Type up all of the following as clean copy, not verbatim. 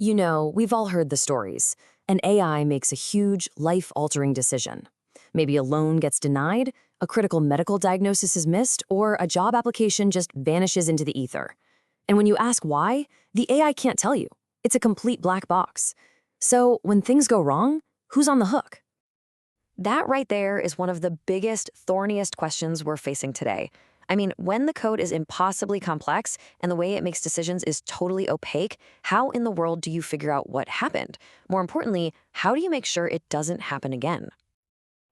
You know, we've all heard the stories. An AI makes a huge, life-altering decision. Maybe a loan gets denied, a critical medical diagnosis is missed, or a job application just vanishes into the ether. And when you ask why, the AI can't tell you. It's a complete black box. So when things go wrong, who's on the hook? That right there is one of the biggest, thorniest questions we're facing today. I mean, when the code is impossibly complex and the way it makes decisions is totally opaque, how in the world do you figure out what happened? More importantly, how do you make sure it doesn't happen again?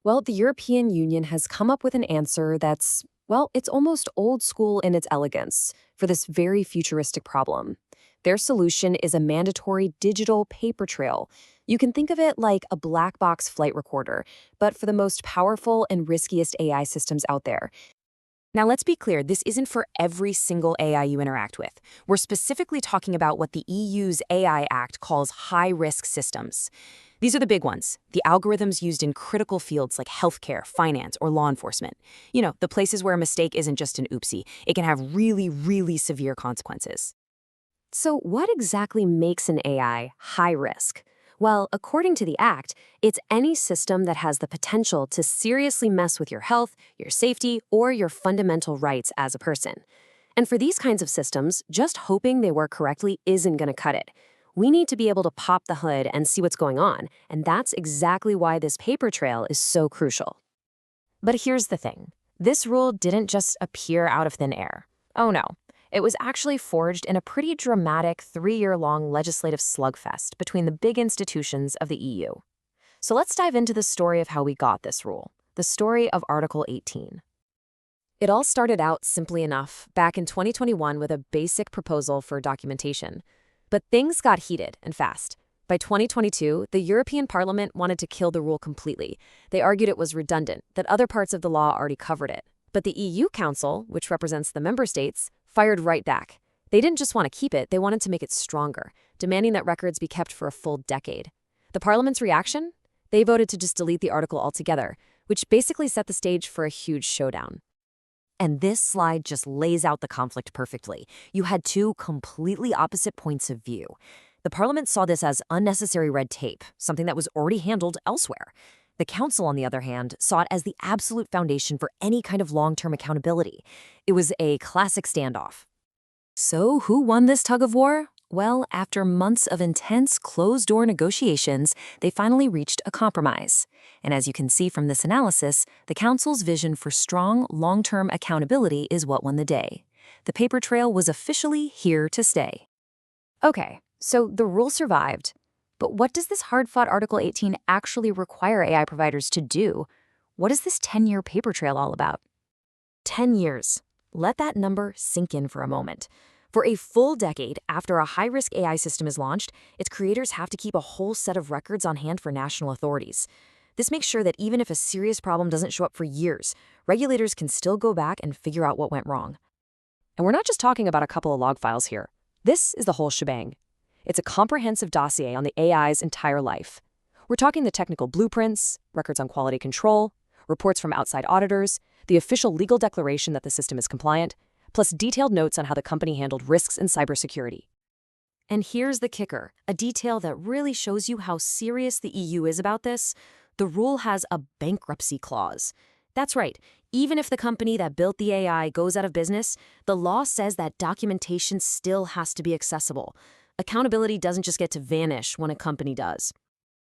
Well, the European Union has come up with an answer that's, well, it's almost old school in its elegance for this very futuristic problem. Their solution is a mandatory digital paper trail. You can think of it like a black box flight recorder, but for the most powerful and riskiest AI systems out there. Now, let's be clear, this isn't for every single AI you interact with. We're specifically talking about what the EU's AI Act calls high-risk systems. These are the big ones, the algorithms used in critical fields like healthcare, finance, or law enforcement. You know, the places where a mistake isn't just an oopsie. It can have really, really severe consequences. So what exactly makes an AI high risk? Well, according to the Act, it's any system that has the potential to seriously mess with your health, your safety, or your fundamental rights as a person. And for these kinds of systems, just hoping they work correctly isn't going to cut it. We need to be able to pop the hood and see what's going on, and that's exactly why this paper trail is so crucial. But here's the thing. This rule didn't just appear out of thin air. Oh no. It was actually forged in a pretty dramatic 3-year-long legislative slugfest between the big institutions of the EU. So let's dive into the story of how we got this rule, the story of Article 18. It all started out simply enough back in 2021 with a basic proposal for documentation. But things got heated and fast. By 2022, the European Parliament wanted to kill the rule completely. They argued it was redundant, that other parts of the law already covered it. But the EU Council, which represents the member states, fired right back. They didn't just want to keep it, they wanted to make it stronger, demanding that records be kept for a full decade. The Parliament's reaction? They voted to just delete the article altogether, which basically set the stage for a huge showdown. And this slide just lays out the conflict perfectly. You had two completely opposite points of view. The Parliament saw this as unnecessary red tape, something that was already handled elsewhere. The Council, on the other hand, saw it as the absolute foundation for any kind of long-term accountability. It was a classic standoff. So who won this tug-of-war? Well, after months of intense closed-door negotiations, they finally reached a compromise. And as you can see from this analysis, the Council's vision for strong, long-term accountability is what won the day. The paper trail was officially here to stay. Okay, so the rule survived. But what does this hard-fought Article 18 actually require AI providers to do? What is this 10-year paper trail all about? 10 years. Let that number sink in for a moment. For a full decade after a high-risk AI system is launched, its creators have to keep a whole set of records on hand for national authorities. This makes sure that even if a serious problem doesn't show up for years, regulators can still go back and figure out what went wrong. And we're not just talking about a couple of log files here. This is the whole shebang. It's a comprehensive dossier on the AI's entire life. We're talking the technical blueprints, records on quality control, reports from outside auditors, the official legal declaration that the system is compliant, plus detailed notes on how the company handled risks in cybersecurity. And here's the kicker, a detail that really shows you how serious the EU is about this. The rule has a bankruptcy clause. That's right. Even if the company that built the AI goes out of business, the law says that documentation still has to be accessible. Accountability doesn't just get to vanish when a company does.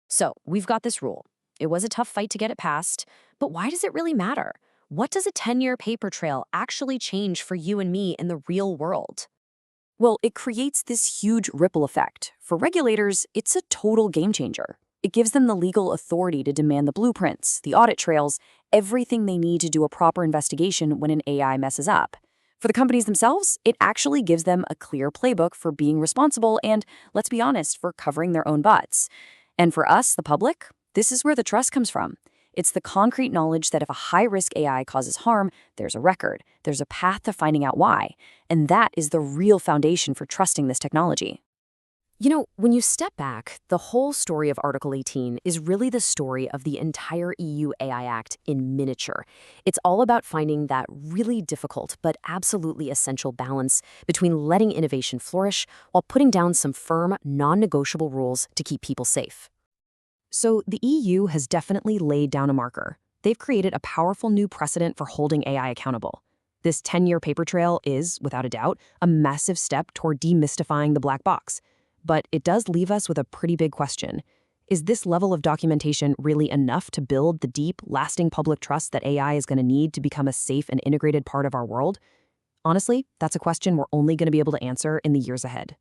So, we've got this rule. It was a tough fight to get it passed, but why does it really matter? What does a 10-year paper trail actually change for you and me in the real world? Well, it creates this huge ripple effect. For regulators, it's a total game changer. It gives them the legal authority to demand the blueprints, the audit trails, everything they need to do a proper investigation when an AI messes up. For the companies themselves, it actually gives them a clear playbook for being responsible and, let's be honest, for covering their own butts. And for us, the public, this is where the trust comes from. It's the concrete knowledge that if a high-risk AI causes harm, there's a record, there's a path to finding out why. And that is the real foundation for trusting this technology. When you step back, the whole story of Article 18 is really the story of the entire EU AI Act in miniature. It's all about finding that really difficult but absolutely essential balance between letting innovation flourish while putting down some firm, non-negotiable rules to keep people safe. So the EU has definitely laid down a marker. They've created a powerful new precedent for holding AI accountable. This 10-year paper trail is, without a doubt, a massive step toward demystifying the black box. But it does leave us with a pretty big question. Is this level of documentation really enough to build the deep, lasting public trust that AI is going to need to become a safe and integrated part of our world? Honestly, that's a question we're only going to be able to answer in the years ahead.